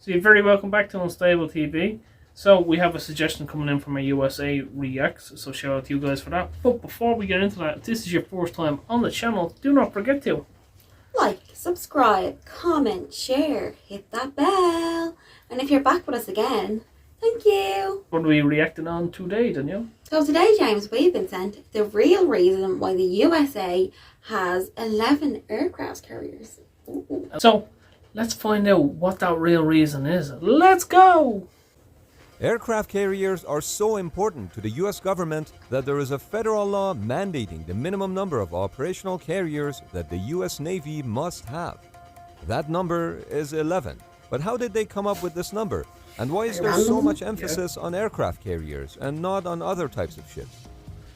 So you're very welcome back to Unstable TV. So we have a suggestion coming in from a USA Reacts, so shout out to you guys for that. But before we get into that, if this is your first time on the channel, do not forget to like, subscribe, comment, share, hit that bell. And if you're back with us again, thank you. What are we reacting on today, Danielle? So today, James, we've been sent the real reason why the USA has 11 aircraft carriers. Ooh. So let's find out what that real reason is. Let's go! Aircraft carriers are so important to the US government that there is a federal law mandating the minimum number of operational carriers that the US Navy must have. That number is 11. But how did they come up with this number? And why is there so much emphasis on aircraft carriers and not on other types of ships?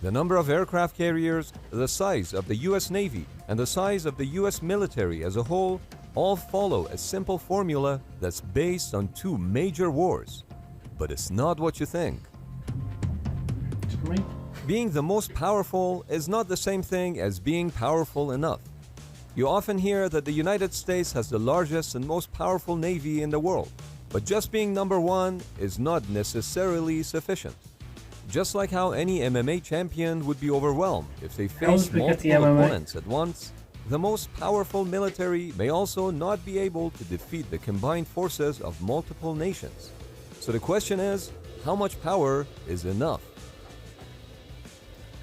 The number of aircraft carriers, the size of the US Navy, and the size of the US military as a whole all follow a simple formula that's based on two major wars. But it's not what you think. Being the most powerful is not the same thing as being powerful enough. You often hear that the United States has the largest and most powerful navy in the world, but just being number one is not necessarily sufficient. Just like how any MMA champion would be overwhelmed if they face multiple opponents at once, the most powerful military may also not be able to defeat the combined forces of multiple nations. So the question is, how much power is enough?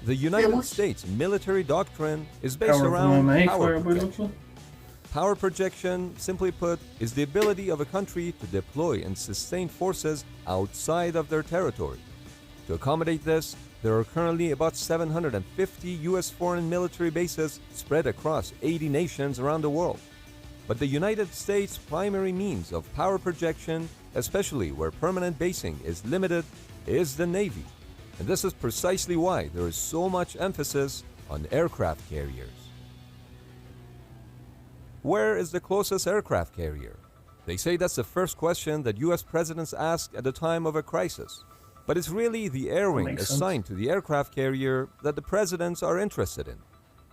The United States military doctrine is based around power projection. Power projection, simply put, is the ability of a country to deploy and sustain forces outside of their territory. To accommodate this, there are currently about 750 US foreign military bases spread across 80 nations around the world. But the United States' primary means of power projection, especially where permanent basing is limited, is the Navy. And this is precisely why there is so much emphasis on aircraft carriers. Where is the closest aircraft carrier? They say that's the first question that US presidents ask at the time of a crisis. But it's really the air wing assigned to the aircraft carrier that the presidents are interested in.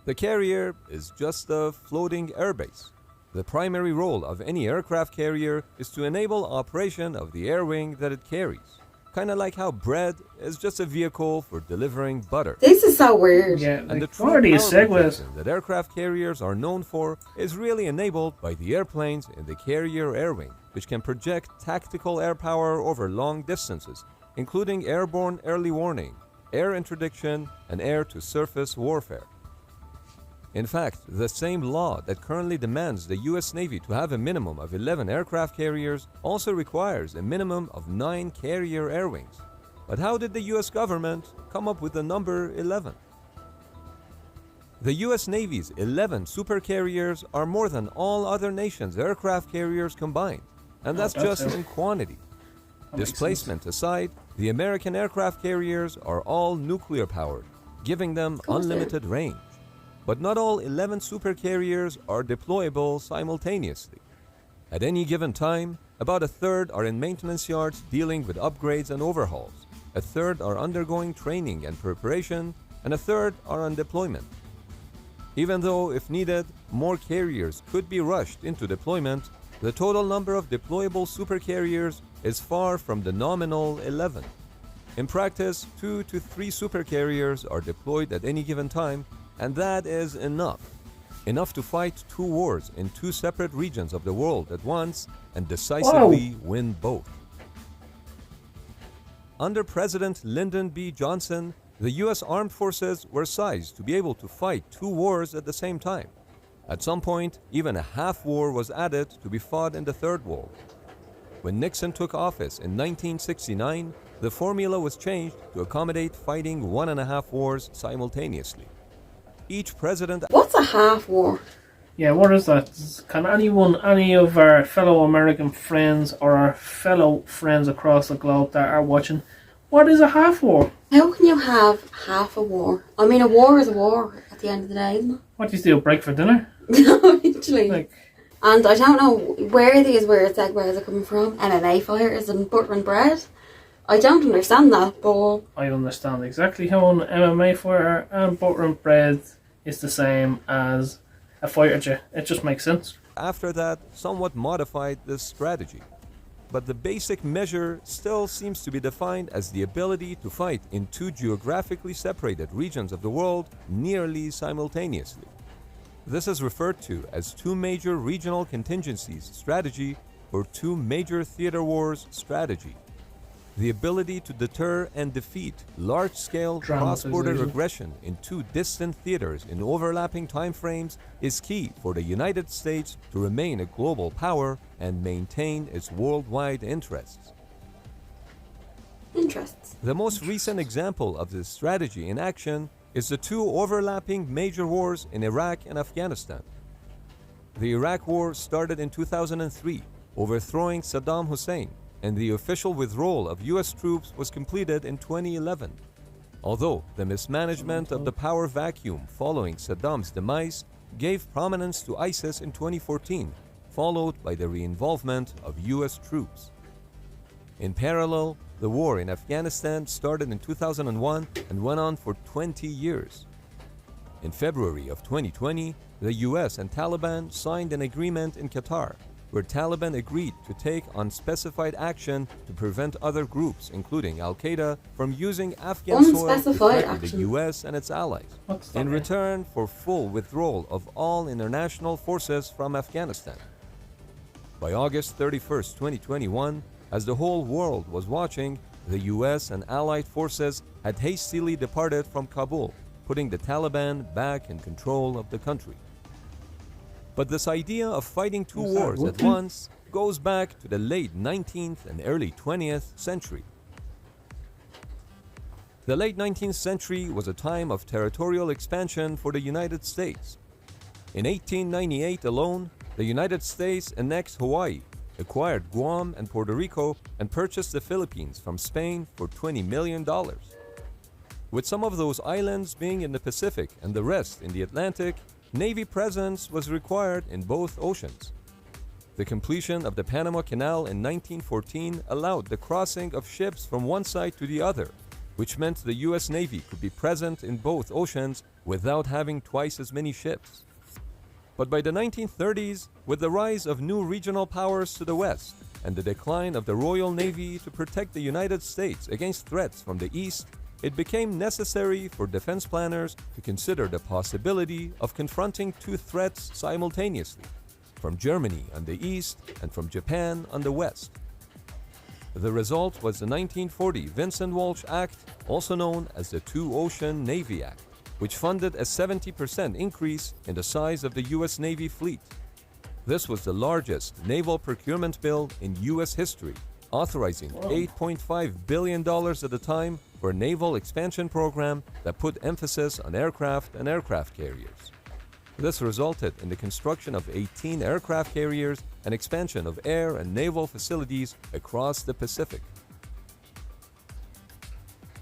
The carrier is just a floating airbase. The primary role of any aircraft carrier is to enable operation of the air wing that it carries. Kind of like how bread is just a vehicle for delivering butter. This is so weird. Yeah, and the true power projection that aircraft carriers are known for is really enabled by the airplanes in the carrier air wing, which can project tactical air power over long distances, including airborne early warning, air interdiction, and air-to-surface warfare. In fact, the same law that currently demands the US Navy to have a minimum of 11 aircraft carriers also requires a minimum of 9 carrier air wings. But how did the US government come up with the number 11? The US Navy's 11 supercarriers are more than all other nations' aircraft carriers combined, and that's just in quantity. Displacement aside, the American aircraft carriers are all nuclear-powered, giving them unlimited range. But not all 11 supercarriers are deployable simultaneously. At any given time, about a third are in maintenance yards dealing with upgrades and overhauls, a third are undergoing training and preparation, and a third are on deployment. Even though, if needed, more carriers could be rushed into deployment, the total number of deployable supercarriers is far from the nominal 11. In practice, 2 to 3 supercarriers are deployed at any given time, and that is enough. Enough to fight 2 wars in 2 separate regions of the world at once and decisively win both. Under President Lyndon B. Johnson, the US Armed Forces were sized to be able to fight 2 wars at the same time. At some point, even a half-war was added to be fought in the Third War. When Nixon took office in 1969, the formula was changed to accommodate fighting 1.5 wars simultaneously. Each president... What's a half-war? Yeah, what is that? Can any of our fellow American friends or our fellow friends across the globe that are watching, what is a half-war? How can you have half a war? I mean, a war is a war at the end of the day, isn't it? What do you do, break for dinner? No, literally. And I don't know where these weird segues are coming from. MMA fighters and butter and bread. I don't understand that, but... I understand exactly how an MMA fighter and butter and bread is the same as a fighter jet. It just makes sense. After that, somewhat modified this strategy. but the basic measure still seems to be defined as the ability to fight in two geographically separated regions of the world nearly simultaneously. This is referred to as two major regional contingencies strategy or two major theater wars strategy. The ability to deter and defeat large-scale cross-border aggression in two distant theaters in overlapping timeframes is key for the United States to remain a global power and maintain its worldwide interests. The most recent example of this strategy in action is the two overlapping major wars in Iraq and Afghanistan. The Iraq War started in 2003, overthrowing Saddam Hussein, and the official withdrawal of US troops was completed in 2011. Although the mismanagement of the power vacuum following Saddam's demise gave prominence to ISIS in 2014, followed by the re-involvement of US troops. In parallel, the war in Afghanistan started in 2001 and went on for 20 years. In February of 2020, the US and Taliban signed an agreement in Qatar, where Taliban agreed to take unspecified action to prevent other groups, including Al-Qaeda, from using Afghan soil to threaten the US and its allies, in return for full withdrawal of all international forces from Afghanistan. By August 31, 2021, as the whole world was watching, the US and allied forces had hastily departed from Kabul, putting the Taliban back in control of the country. But this idea of fighting two wars at once goes back to the late 19th and early 20th century. The late 19th century was a time of territorial expansion for the United States. In 1898 alone, the United States annexed Hawaii, acquired Guam and Puerto Rico, and purchased the Philippines from Spain for $20 million. With some of those islands being in the Pacific and the rest in the Atlantic, Navy presence was required in both oceans. The completion of the Panama Canal in 1914 allowed the crossing of ships from one side to the other, which meant the US Navy could be present in both oceans without having twice as many ships. But by the 1930s, with the rise of new regional powers to the west and the decline of the Royal Navy to protect the United States against threats from the east, it became necessary for defense planners to consider the possibility of confronting two threats simultaneously, from Germany on the east and from Japan on the west. The result was the 1940 Vincent Walsh Act, also known as the Two-Ocean Navy Act, which funded a 70% increase in the size of the US Navy fleet. This was the largest naval procurement bill in US history, authorizing $8.5 billion at the time for a naval expansion program that put emphasis on aircraft and aircraft carriers. This resulted in the construction of 18 aircraft carriers and expansion of air and naval facilities across the Pacific.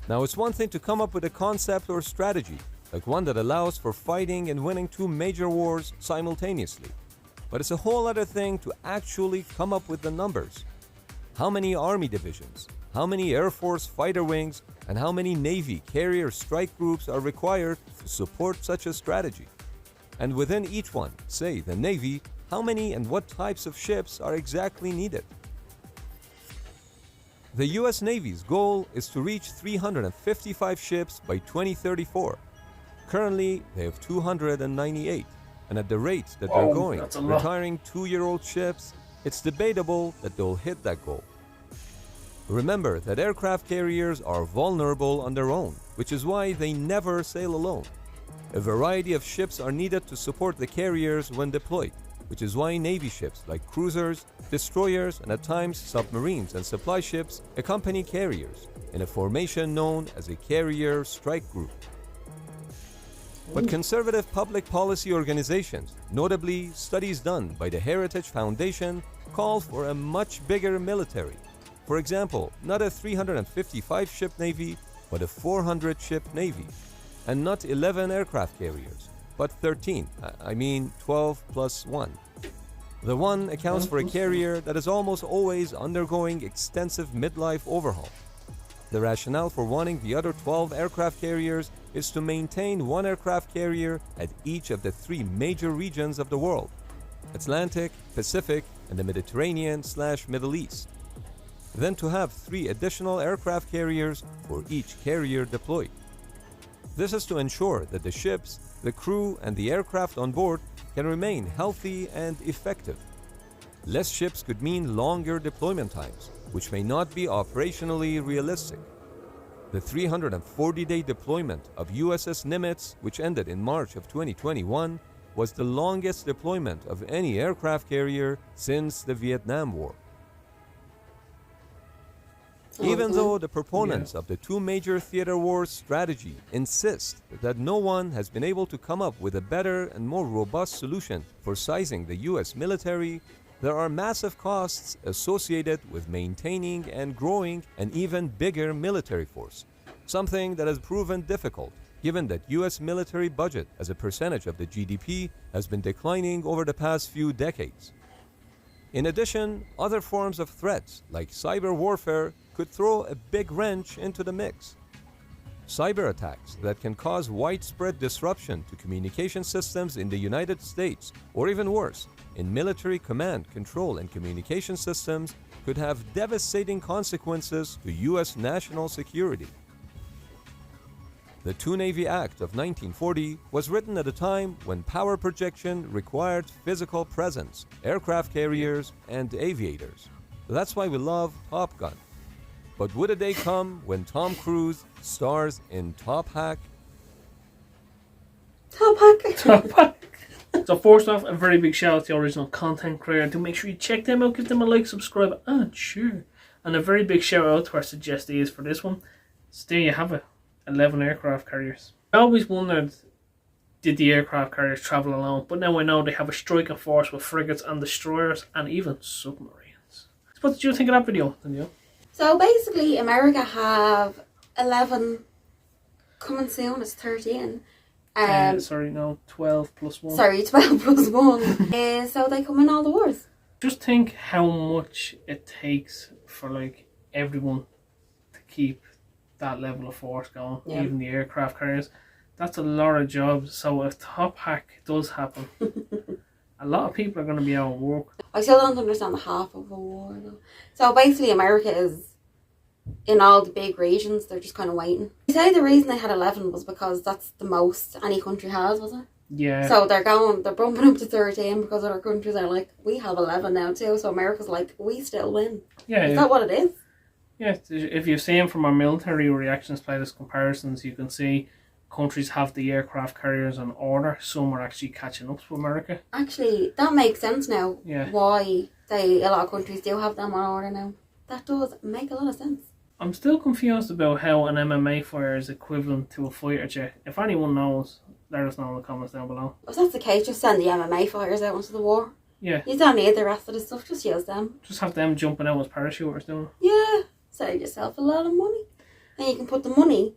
Now, it's one thing to come up with a concept or strategy, like one that allows for fighting and winning two major wars simultaneously. But it's a whole other thing to actually come up with the numbers. How many Army divisions, how many Air Force fighter wings, and how many Navy carrier strike groups are required to support such a strategy? And within each one, say the Navy, how many and what types of ships are exactly needed? The US Navy's goal is to reach 355 ships by 2034. Currently, they have 298, and at the rate that they're going, retiring two-year-old ships, it's debatable that they'll hit that goal. Remember that aircraft carriers are vulnerable on their own, which is why they never sail alone. A variety of ships are needed to support the carriers when deployed, which is why Navy ships like cruisers, destroyers, and at times submarines and supply ships accompany carriers in a formation known as a carrier strike group. But conservative public policy organizations, notably studies done by the Heritage Foundation, call for a much bigger military. For example, not a 355-ship Navy, but a 400-ship Navy. And not 11 aircraft carriers, but 13, 12 plus 1. The one accounts for a carrier that is almost always undergoing extensive midlife overhaul. The rationale for wanting the other 12 aircraft carriers is to maintain one aircraft carrier at each of the three major regions of the world: Atlantic, Pacific, and the Mediterranean/Middle East. then to have 3 additional aircraft carriers for each carrier deployed. This is to ensure that the ships, the crew, and the aircraft on board can remain healthy and effective. Less ships could mean longer deployment times, which may not be operationally realistic. The 340-day deployment of USS Nimitz, which ended in March of 2021, was the longest deployment of any aircraft carrier since the Vietnam War. Even though the proponents of the 2 major theater wars strategy insist that no one has been able to come up with a better and more robust solution for sizing the US military, there are massive costs associated with maintaining and growing an even bigger military force, something that has proven difficult given that US military budget as a percentage of the GDP has been declining over the past few decades. In addition, other forms of threats like cyber warfare could throw a big wrench into the mix. Cyber attacks that can cause widespread disruption to communication systems in the United States, or even worse, in military command, control, and communication systems could have devastating consequences to US national security. The Two-Navy Act of 1940 was written at a time when power projection required physical presence, aircraft carriers, and aviators. That's why we love Top Gun. But would a day come when Tom Cruise stars in Top Hack? Top Hack. Top Hack. So first off, a very big shout out to the original content creator. Do make sure you check them out, give them a like, subscribe, and share. And a very big shout out to our suggestees for this one. So there you have it. 11 aircraft carriers. I always wondered, did the aircraft carriers travel alone? But now I know they have a striking force with frigates and destroyers and even submarines. So what did you think of that video, Danielle? So basically, America have 11 coming soon. It's 13. 12 plus 1. Sorry, 12 plus 1. So they come in all the wars. Just think how much it takes for like everyone to keep that level of force going, even the aircraft carriers. That's a lot of jobs. So if Top Hack does happen, a lot of people are going to be out of work. I still don't understand the half of a war though. So basically America is in all the big regions, they're just kind of waiting. You say the reason they had 11 was because that's the most any country has, was it? Yeah. So they're bumping up to 13 because other countries are like, we have 11 now too. So America's like, we still win. Yeah. Is that what it is? Yeah, if you've seen from our military reactions playlist comparisons, you can see countries have the aircraft carriers in order. Some are actually catching up to America. Actually, that makes sense now. Yeah. Why a lot of countries do have them on order now. That does make a lot of sense. I'm still confused about how an MMA fighter is equivalent to a fighter jet. If anyone knows, let us know in the comments down below. If that's the case, just send the MMA fighters out into the war. Yeah. You don't need the rest of the stuff, just use them. Just have them jumping out as parachuters doing it. Yeah. Save yourself a lot of money. And you can put the money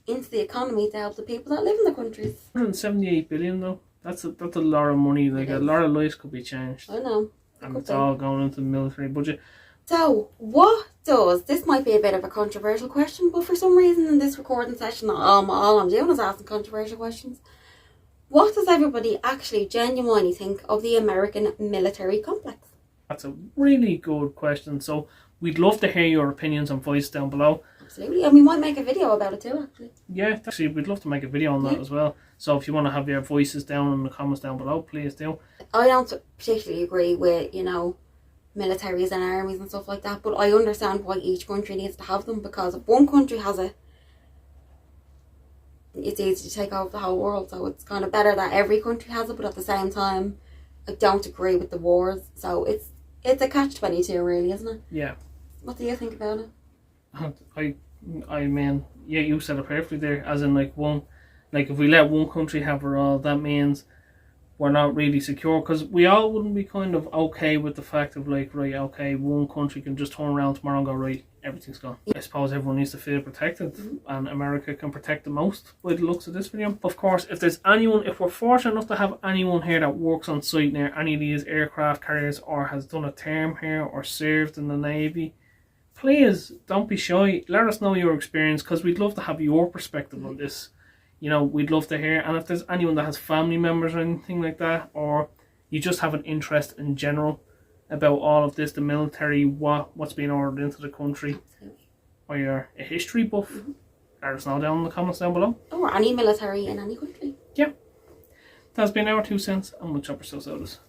into the economy to help the people that live in the countries. 178 billion though. That's a lot of money. Like a lot of lives could be changed. I know. And it's all going into the military budget. So, this might be a bit of a controversial question, but for some reason in this recording session, all I'm doing is asking controversial questions. What does everybody actually genuinely think of the American military complex? That's a really good question. So, we'd love to hear your opinions and voice down below. Absolutely, and we might make a video about it too, actually. Yeah, actually, we'd love to make a video on that as well. So if you want to have your voices down in the comments down below, please do. I don't particularly agree with, militaries and armies and stuff like that, but I understand why each country needs to have them, because if one country has it, it's easy to take over the whole world. So it's kind of better that every country has it, but at the same time, I don't agree with the wars. So it's a catch-22 really, isn't it? Yeah. What do you think about it? I mean, yeah, you said it perfectly there. As in, if we let one country have it all, that means we're not really secure, because we all wouldn't be kind of okay with the fact of one country can just turn around tomorrow and go, right, everything's gone. I suppose everyone needs to feel protected, and America can protect the most by the looks of this video. Of course, if we're fortunate enough to have anyone here that works on site near any of these aircraft carriers, or has done a term here, or served in the Navy, please don't be shy. Let us know your experience, because we'd love to have your perspective on this. We'd love to hear. And if there's anyone that has family members or anything like that, or you just have an interest in general, about all of this, the military, what's being ordered into the country, Absolutely. or you're a history buff, let us know down in the comments down below. Or any military in any country. Yeah. That's been our 2 cents, and we'll chop ourselves out of this.